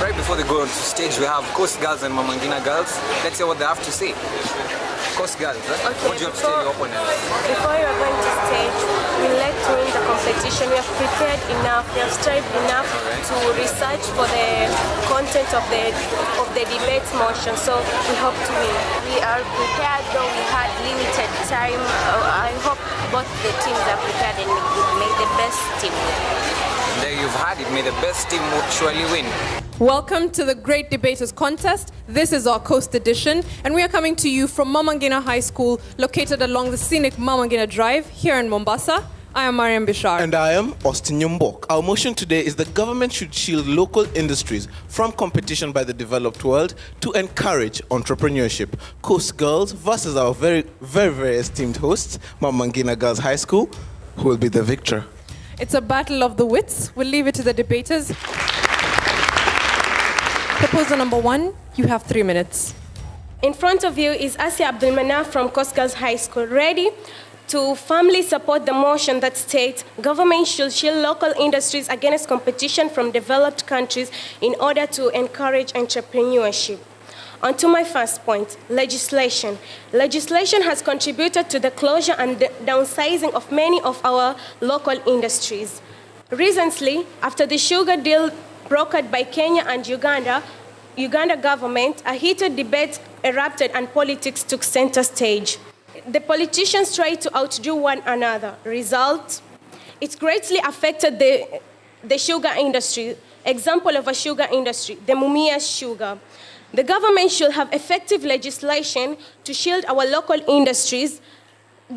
right before they go on stage, we have Coast Girls and Mama Ngina Girls. Let's hear what they have to say. Coast Girls, Okay, what do you have to tell your opponent? Before you are going to stage, we like to win the competition. We have prepared enough, we have strived enough to research for the content of the debate motion. So we hope to win. We are prepared, though we had limited time. I hope both the teams are prepared and make the best team win. There you've had it. May the best team surely win. Welcome to the Great Debaters Contest. This is our Coast Edition, and we are coming to you from Mama Ngina High School, located along the scenic Mama Ngina Drive here in Mombasa. I am Mariam Bishar. And I am Austin Nyumbok. Our motion today is the government should shield local industries from competition by the developed world to encourage entrepreneurship. Coast Girls versus our very, very, very esteemed hosts, Mama Ngina Girls High School, who will be the victor. It's a battle of the wits. We'll leave it to the debaters. Proposal number 1, you have 3 minutes. In front of you is Asia Abdulmanaf from Coast Girls High School, ready to firmly support the motion that states government should shield local industries against competition from developed countries in order to encourage entrepreneurship. On to my first point, legislation. Legislation has contributed to the closure and downsizing of many of our local industries. Recently, after the sugar deal brokered by Kenya and Uganda government, a heated debate erupted and politics took center stage. The politicians tried to outdo one another. Result, it greatly affected the sugar industry. Example of a sugar industry, the Mumia sugar. The government should have effective legislation to shield our local industries,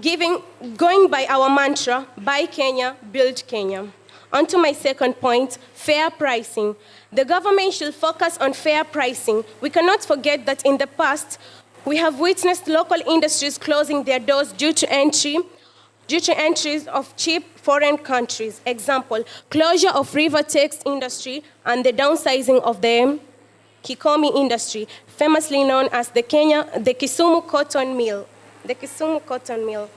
going by our mantra, buy Kenya, build Kenya. On to my second point, fair pricing. The government should focus on fair pricing. We cannot forget that in the past, we have witnessed local industries closing their doors due to entries of cheap foreign countries. Example, closure of Rebuttals industry and the downsizing of the Kikomi industry, famously known as the Kisumu cotton mill. The Kisumu cotton mill.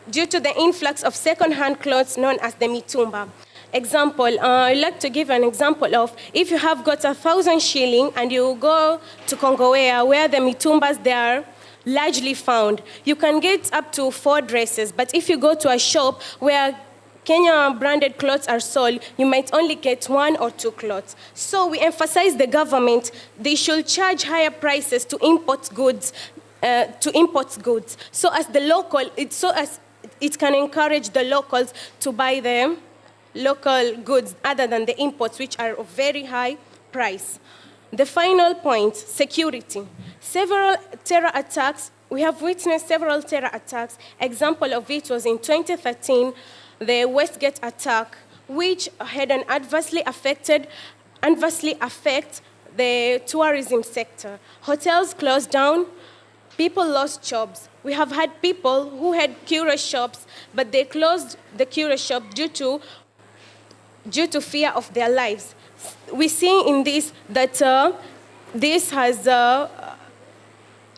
Due to the influx of second-hand clothes known as the mitumba. Example, I'd like to give an example of if you have got 1,000 shilling and you go to Kongowea where the mitumbas they are largely found, you can get up to 4 dresses. But if you go to a shop where Kenya branded clothes are sold, you might only get 1 or 2 clothes. So we emphasize the government, they should charge higher prices to import goods, so as it can encourage the locals to buy the local goods other than the imports, which are of very high price. The final point, security. We have witnessed several terror attacks. Example of it was in 2013, the Westgate attack, which had an adversely affect the tourism sector. Hotels closed down, people lost jobs. We have had people who had curious shops, but they closed the curious shop due to fear of their lives. We see in this that this has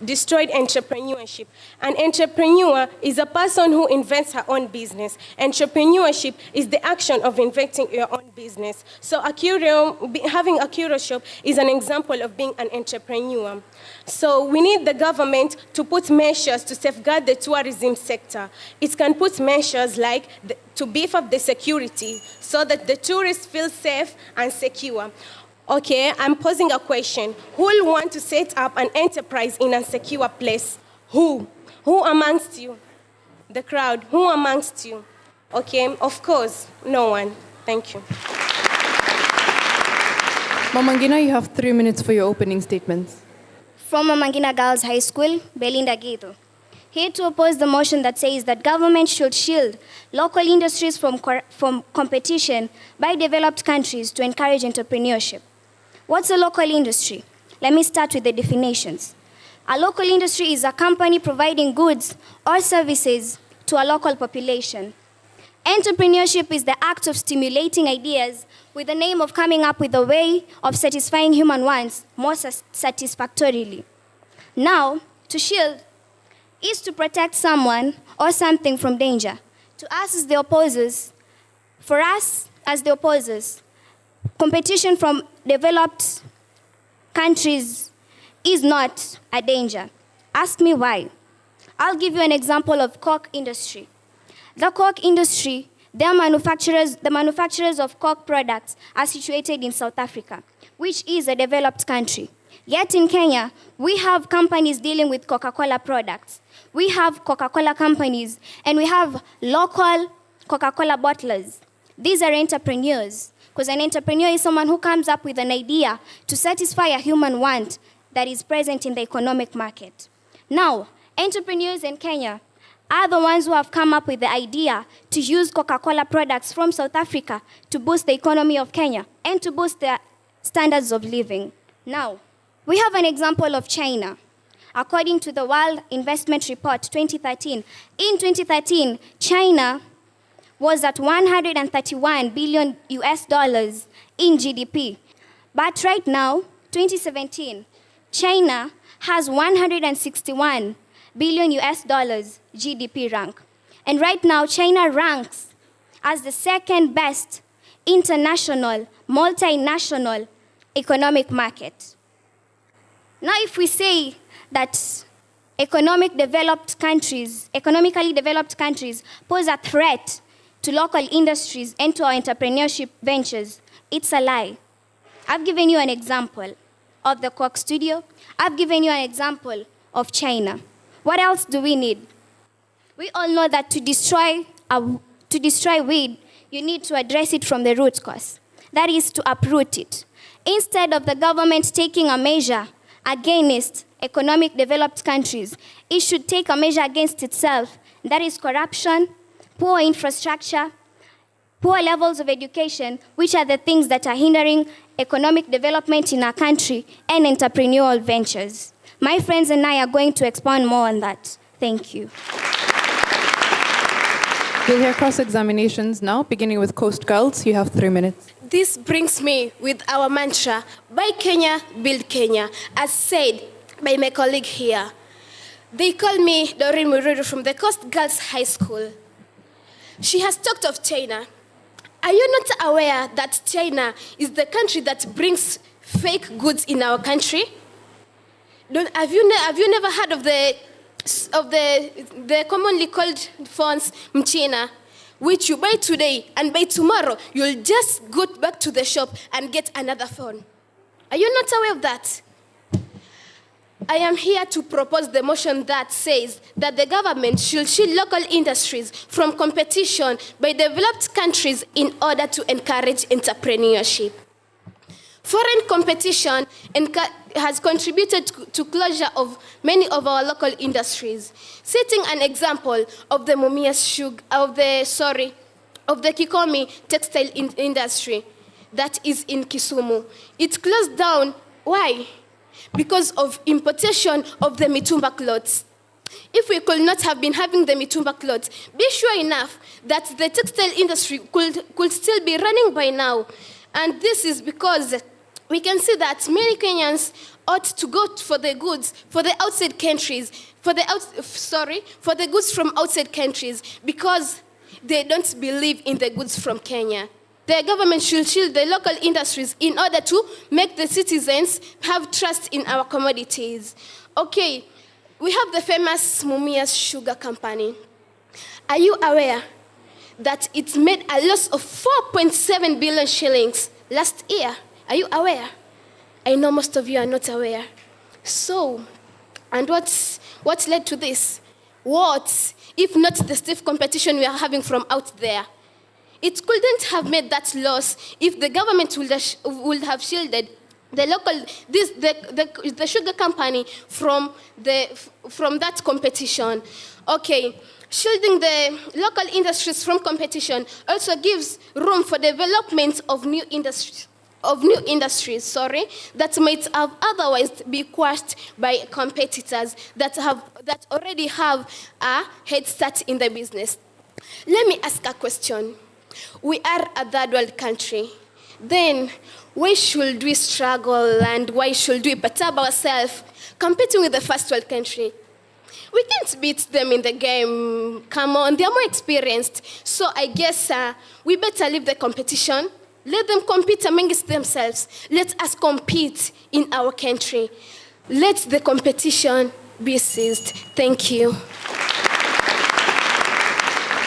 destroyed entrepreneurship. An entrepreneur is a person who invents her own business. Entrepreneurship is the action of inventing your own business. So having a curious shop is an example of being an entrepreneur. So we need the government to put measures to safeguard the tourism sector. It can put measures like to beef up the security so that the tourists feel safe and secure. Okay, I'm posing a question. Who will want to set up an enterprise in a secure place? Who? Who amongst you? The crowd. Who amongst you? Okay, of course, no one. Thank you. Mama Ngina, you have 3 minutes for your opening statements. From Mama Ngina Girls High School, Belinda Gito. Here to oppose the motion that says that government should shield local industries from competition by developed countries to encourage entrepreneurship. What's a local industry? Let me start with the definitions. A local industry is a company providing goods or services to a local population. Entrepreneurship is the act of stimulating ideas with the aim of coming up with a way of satisfying human wants more satisfactorily. Now, to shield is to protect someone or something from danger. To us as the opposers, for us as the opposers, competition from developed countries is not a danger. Ask me why. I'll give you an example of Coke industry. The Coke industry, the manufacturers of Coke products are situated in South Africa, which is a developed country. Yet in Kenya, we have companies dealing with Coca-Cola products. We have Coca-Cola companies, and we have local Coca-Cola bottlers. These are entrepreneurs, because an entrepreneur is someone who comes up with an idea to satisfy a human want that is present in the economic market. Now, entrepreneurs in Kenya are the ones who have come up with the idea to use Coca-Cola products from South Africa to boost the economy of Kenya and to boost their standards of living. Now, we have an example of China. According to the World Investment Report 2013, in 2013, China was at 131 billion US dollars in GDP. But right now, 2017, China has 161 billion US dollars GDP rank. And right now, China ranks as the second best international, multinational economic market. Now, if we say that economically developed countries pose a threat to local industries and to our entrepreneurship ventures, it's a lie. I've given you an example of the Coke studio. I've given you an example of China. What else do we need? We all know that to destroy weed, you need to address it from the root cause. That is to uproot it. Instead of the government taking a measure against economic developed countries, it should take a measure against itself. That is corruption, poor infrastructure, poor levels of education, which are the things that are hindering economic development in our country and entrepreneurial ventures. My friends and I are going to expand more on that. Thank you. We'll hear cross-examinations now, beginning with Coast Girls. You have 3 minutes. This brings me with our mantra, Buy Kenya, Build Kenya, as said by my colleague here. They call me Doreen Mururu from the Coast Girls High School. She has talked of China. Are you not aware that China is the country that brings fake goods in our country? Have you never heard of the commonly called phones Mchina, which you buy today and by tomorrow you'll just go back to the shop and get another phone? Are you not aware of that? I am here to propose the motion that says that the government should shield local industries from competition by developed countries in order to encourage entrepreneurship. Foreign competition has contributed to closure of many of our local industries, setting an example of the the Kikomi textile industry that is in Kisumu. It closed down. Why? Because of importation of the mitumba clothes. If we could not have been having the mitumba clothes, be sure enough that the textile industry could still be running by now. And this is because we can see that many Kenyans ought to go for the goods for the outside countries, for the goods from outside countries, because they don't believe in the goods from Kenya. The government should shield the local industries in order to make the citizens have trust in our commodities. Okay, we have the famous Mumias Sugar Company. Are you aware that it made a loss of 4.7 billion shillings last year? Are you aware? I know most of you are not aware. So, and what led to this? What, if not the stiff competition we are having from out there? It couldn't have made that loss if the government would have shielded the sugar company from that competition. Okay, shielding the local industries from competition also gives room for development of new industries. That might have otherwise be quashed by competitors that already have a head start in the business. Let me ask a question. We are a third world country. Then why should we struggle and why should we perturb ourselves competing with the first world country? We can't beat them in the game. Come on, they are more experienced. So I guess we better leave the competition. Let them compete amongst themselves. Let us compete in our country. Let the competition be ceased. Thank you.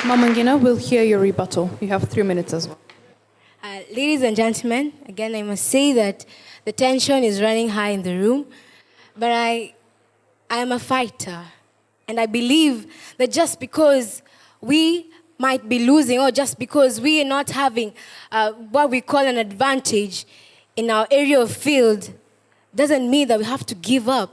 Mama Ngina, we'll hear your rebuttal. You have 3 minutes as well. Ladies and gentlemen, again, I must say that the tension is running high in the room, but I am a fighter, and I believe that just because we might be losing, or just because we are not having what we call an advantage in our area of field, doesn't mean that we have to give up.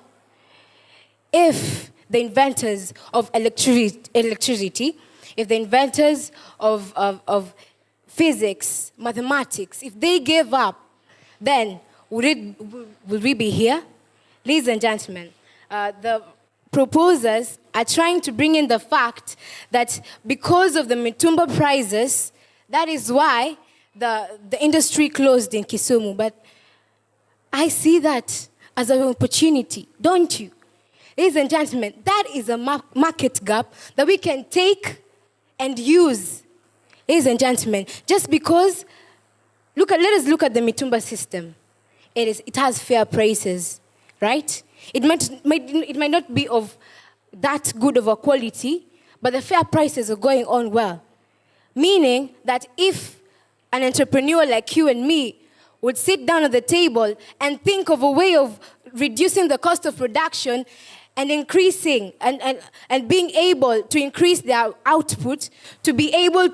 If the inventors of electricity, if the inventors of physics, mathematics, if they gave up, then would we be here? Ladies and gentlemen, the proposers are trying to bring in the fact that because of the mitumba prices, that is why the industry closed in Kisumu. But I see that as an opportunity, don't you? Ladies and gentlemen, that is a market gap that we can take and use. Ladies and gentlemen, just because, let us look at the mitumba system. It has fair prices, right? It might not be of that good of a quality, but the fair prices are going on well. Meaning that if an entrepreneur like you and me would sit down at the table and think of a way of reducing the cost of production and increasing and being able to increase their output, to be able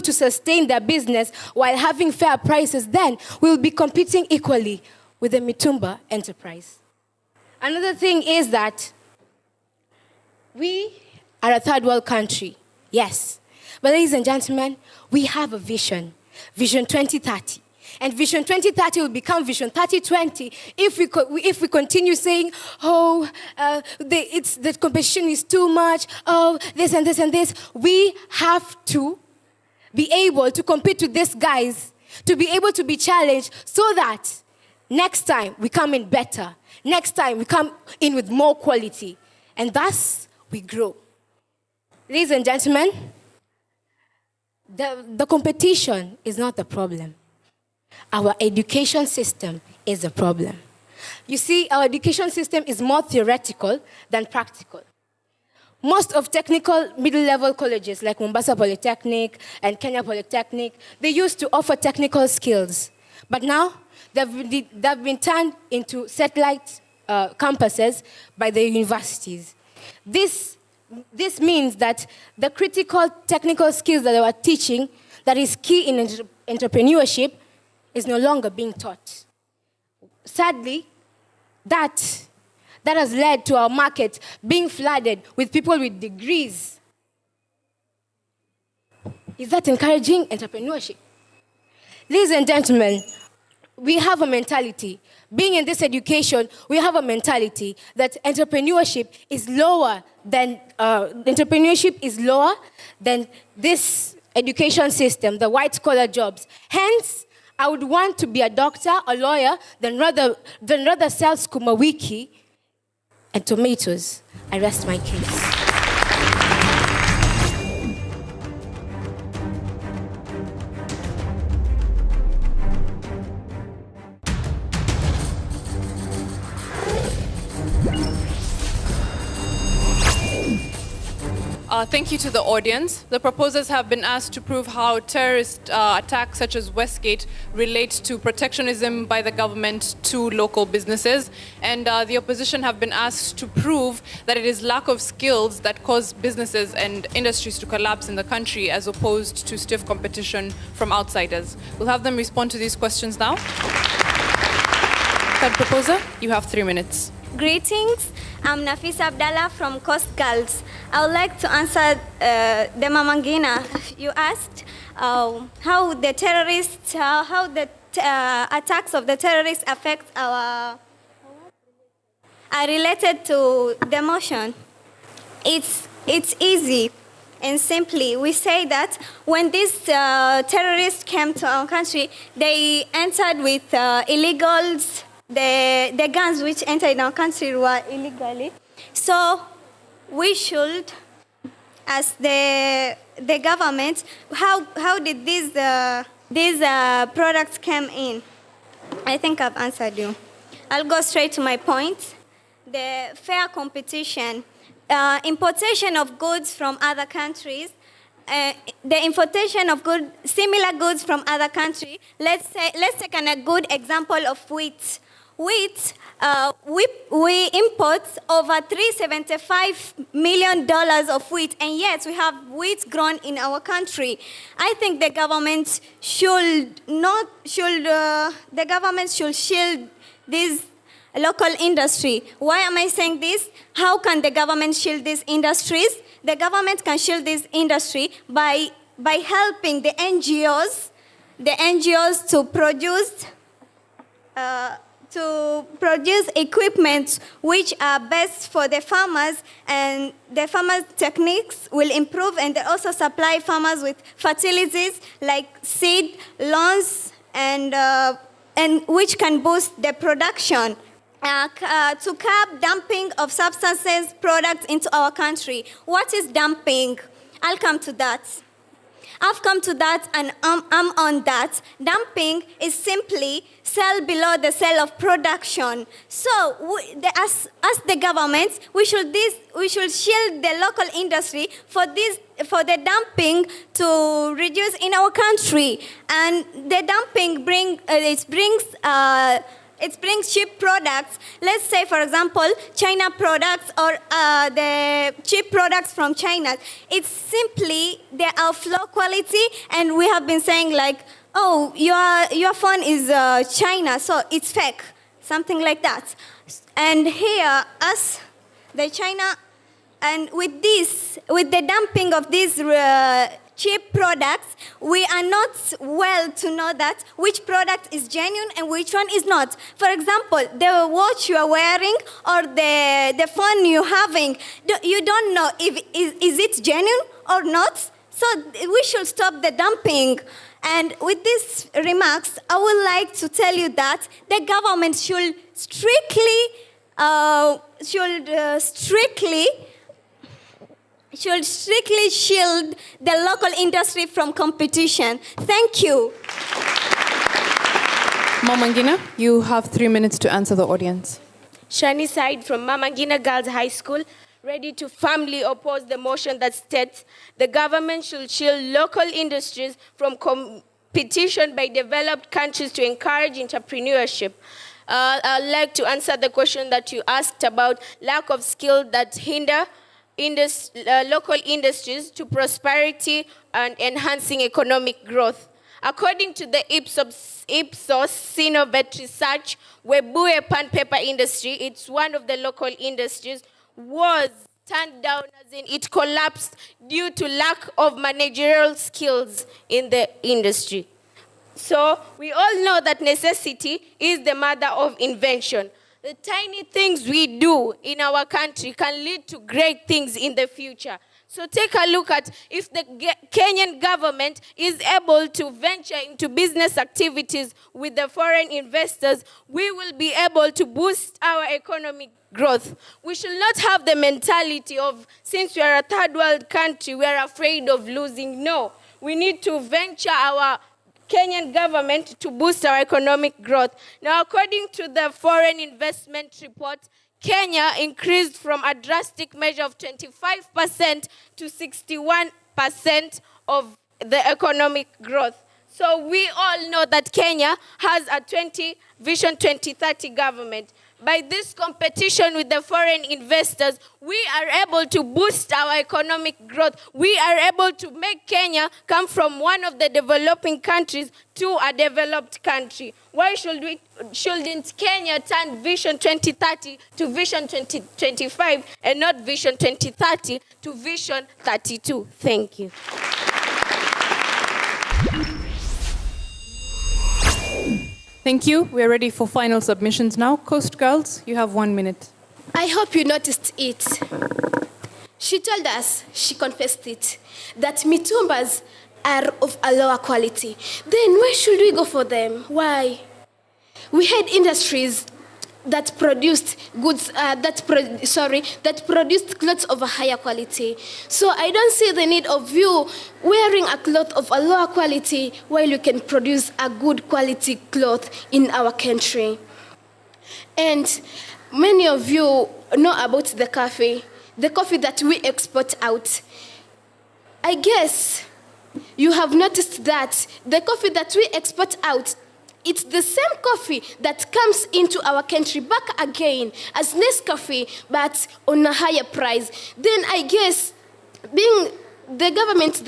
to sustain their business while having fair prices, then we'll be competing equally with the mitumba enterprise. Another thing is that we are a third world country, yes. But ladies and gentlemen, we have a vision, Vision 2030. And Vision 2030 will become Vision 3020 if we continue saying, the competition is too much, this and this and this. We have to be able to compete with these guys, to be able to be challenged so that next time we come in better. Next time we come in with more quality. And thus we grow. Ladies and gentlemen, the competition is not the problem. Our education system is the problem. You see, our education system is more theoretical than practical. Most of technical middle-level colleges like Mombasa Polytechnic and Kenya Polytechnic, they used to offer technical skills. But now, they've been turned into satellite campuses by the universities. This means that the critical technical skills that they were teaching, that is key in entrepreneurship, is no longer being taught. Sadly, that has led to our market being flooded with people with degrees. Is that encouraging entrepreneurship? Ladies and gentlemen, we have a mentality. Being in this education, we have a mentality that entrepreneurship is lower than this education system, the white-collar jobs. Hence, I would want to be a doctor, a lawyer, than rather sell skuma wiki and tomatoes. I rest my case. Thank you to the audience. The proposers have been asked to prove how terrorist attacks such as Westgate relate to protectionism by the government to local businesses. And the opposition have been asked to prove that it is lack of skills that cause businesses and industries to collapse in the country as opposed to stiff competition from outsiders. We'll have them respond to these questions now. Third proposer, you have 3 minutes. Greetings, I'm Nafisa Abdallah from Coast Girls. I would like to answer the Mama Ngina. You asked how the attacks of the terrorists affect are related to the motion. It's easy and simply. We say that when these terrorists came to our country, they entered with illegals. The guns which entered in our country were illegally. So we should, as the government, how did these these products came in? I think I've answered you. I'll go straight to my point. The fair competition, importation of goods from other countries, the importation of similar goods from other countries. Let's take a good example of wheat. Wheat, we import over $375 million of wheat, and yet we have wheat grown in our country. I think the government should shield this local industry. Why am I saying this? How can the government shield these industries? The government can shield this industry by helping the NGOs to produce equipment which are best for the farmers, and the farmers' techniques will improve, and they also supply farmers with facilities like seed, loans, and which can boost the production. To curb dumping of substances products into our country. What is dumping? I'll come to that. I've come to that, and I'm on that. Dumping is simply sell below the sale of production. So, as the government, we should shield the local industry for the dumping to reduce in our country. And the dumping it brings cheap products. Let's say, for example, China products or the cheap products from China. It's simply they are of low quality, and we have been saying like, oh, your phone is China, so it's fake, something like that. And here, us, the China, and with the dumping of these cheap products, we are not well to know that which product is genuine and which one is not. For example, the watch you are wearing or the phone you're having, you don't know if is it genuine or not. So we should stop the dumping. And with these remarks, I would like to tell you that the government should strictly shield the local industry from competition. Thank you. Mama Ngina, you have 3 minutes to answer the audience. Shani Said from Mama Ngina Girls High School, ready to firmly oppose the motion that states the government should shield local industries from competition by developed countries to encourage entrepreneurship. I'd like to answer the question that you asked about lack of skill that hinder local industries to prosperity and enhancing economic growth. According to the Ipsos Sinovet research, Webuye pan paper industry, it's one of the local industries, was turned down as in it collapsed due to lack of managerial skills in the industry. So we all know that necessity is the mother of invention. The tiny things we do in our country can lead to great things in the future. So take a look at if the Kenyan government is able to venture into business activities with the foreign investors, we will be able to boost our economic growth. We should not have the mentality of, since we are a third world country, we are afraid of losing. No, we need to venture our Kenyan government to boost our economic growth. Now, according to the foreign investment report, Kenya increased from a drastic measure of 25% to 61% of the economic growth. So we all know that Kenya has a Vision 2030 government. By this competition with the foreign investors, we are able to boost our economic growth. We are able to make Kenya come from one of the developing countries to a developed country. Why shouldn't Kenya turn Vision 2030 to Vision 2025 and not Vision 2030 to Vision 32? Thank you. Thank you. We're ready for final submissions now. Coast Girls, you have 1 minute. I hope you noticed it. She told us, she confessed it, that mitumbas are of a lower quality. Then why should we go for them? Why? We had industries that produced goods that produced clothes of a higher quality. So I don't see the need of you wearing a cloth of a lower quality while you can produce a good quality cloth in our country. And many of you know about the coffee that we export out. I guess you have noticed that the coffee that we export out, it's the same coffee that comes into our country back again as Nescafe, but on a higher price. Then I guess, being the government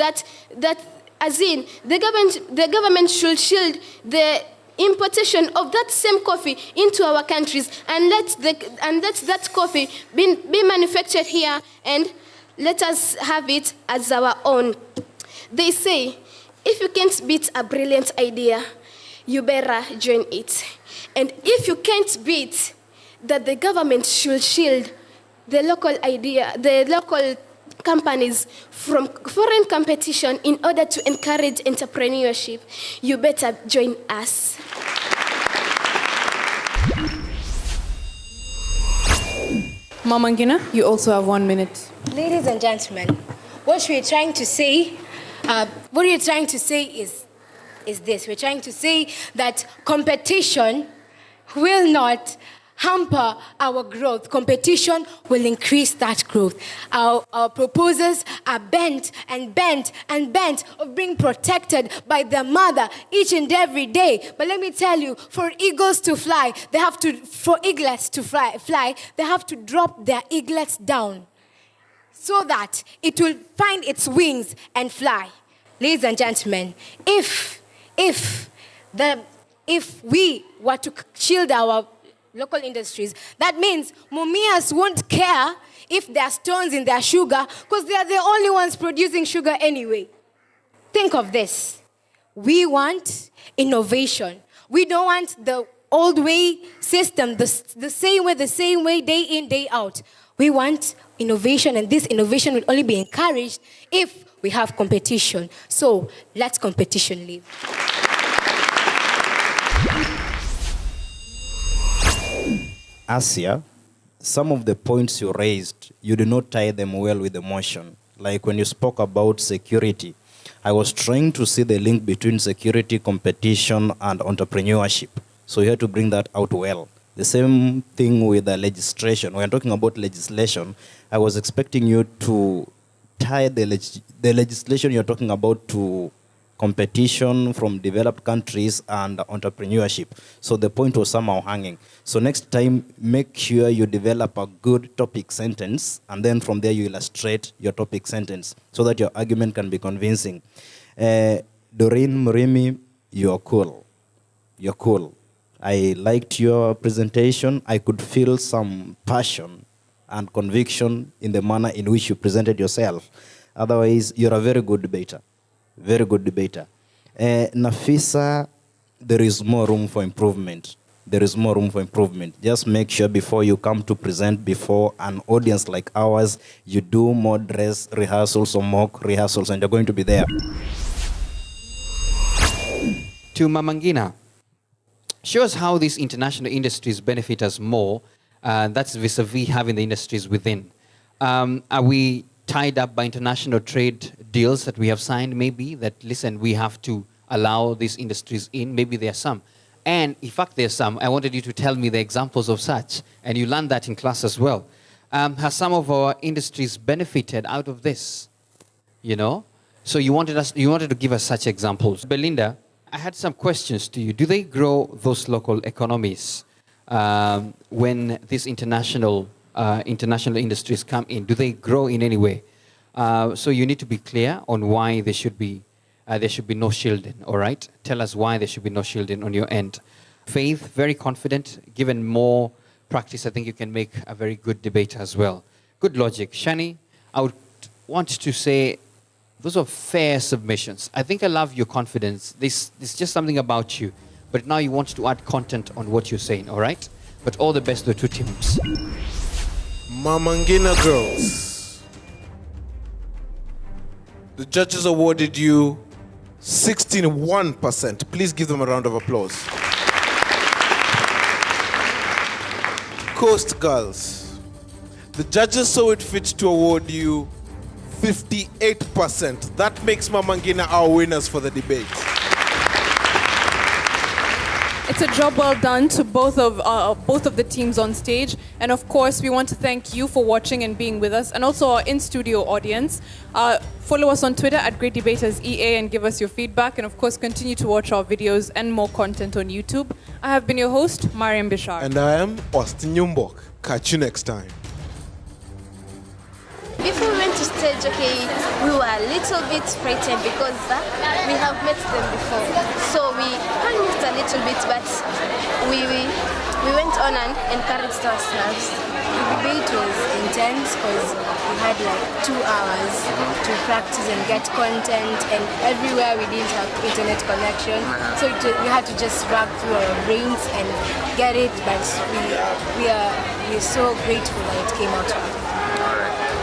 the government should shield the importation of that same coffee into our countries and let that coffee be manufactured here and let us have it as our own. They say, if you can't beat a brilliant idea, you better join it. And if you can't beat that the government should shield the local companies from foreign competition in order to encourage entrepreneurship, you better join us. Mama Ngina, you also have 1 minute. Ladies and gentlemen, what we're trying to say is this. We're trying to say that competition will not hamper our growth. Competition will increase that growth. Our proposals are bent of being protected by their mother each and every day. But let me tell you, for eaglets to fly, they have to drop their eaglets down so that it will find its wings and fly. Ladies and gentlemen, if we were to shield our local industries, that means Mumias won't care if there are stones in their sugar because they are the only ones producing sugar anyway. Think of this. We want innovation. We don't want the old way system, the same way, day in, day out. We want innovation, and this innovation will only be encouraged if we have competition. So let competition live. Asia, some of the points you raised, you did not tie them well with emotion. Like when you spoke about security, I was trying to see the link between security, competition, and entrepreneurship. So you had to bring that out well. The same thing with the legislation. When talking about legislation, I was expecting you to tie the legislation you're talking about to competition from developed countries and entrepreneurship. So the point was somehow hanging. So next time, make sure you develop a good topic sentence, and then from there you illustrate your topic sentence so that your argument can be convincing. Doreen Murimi, you're cool. You're cool. I liked your presentation. I could feel some passion and conviction in the manner in which you presented yourself. Otherwise, you're a very good debater. Very good debater. Nafisa, there is more room for improvement. There is more room for improvement. Just make sure before you come to present before an audience like ours, you do more dress rehearsals or mock rehearsals, and you're going to be there. To Mama Ngina, show us how these international industries benefit us more. That's vis-a-vis having the industries within. Are we tied up by international trade deals that we have signed, maybe, that, listen, we have to allow these industries in? Maybe there are some. And in fact, there are some. I wanted you to tell me the examples of such, and you learned that in class as well. Has some of our industries benefited out of this? You know? So you wanted to give us such examples. Belinda, I had some questions to you. Do they grow those local economies when these international industries come in? Do they grow in any way? So you need to be clear on why there should be no shielding, all right? Tell us why there should be no shielding on your end. Faith, very confident. Given more practice, I think you can make a very good debater as well. Good logic. Shani, I would want to say those are fair submissions. I think I love your confidence. This is just something about you. But now you want to add content on what you're saying, all right? But all the best to the two teams. Mama Ngina girls, the judges awarded you 16.1%. Please give them a round of applause. Coast Girls, the judges saw it fit to award you 58%. That makes Mama Ngina our winners for the debate. It's a job well done to both of the teams on stage. And of course, we want to thank you for watching and being with us, and also our in-studio audience. Follow us on Twitter at Great Debaters EA and give us your feedback. And of course, continue to watch our videos and more content on YouTube. I have been your host, Mariam Bishar. And I am Austin Nyumbok. Catch you next time. Before we went to stage, we were a little bit frightened because we have met them before. So we panicked a little bit, but we went on and encouraged ourselves. The debate was intense because we had like 2 hours to practice and get content, and everywhere we didn't have internet connection. So we had to just rub through our brains and get it, but we're so grateful that it came out well.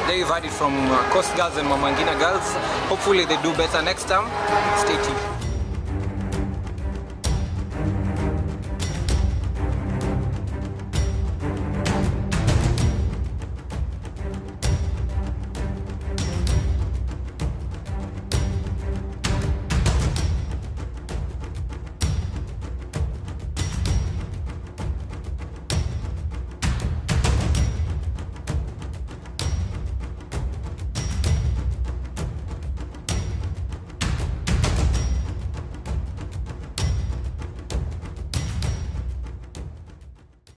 There you've heard it from Coast Girls and Mama Ngina Girls. Hopefully they do better next time. Stay tuned.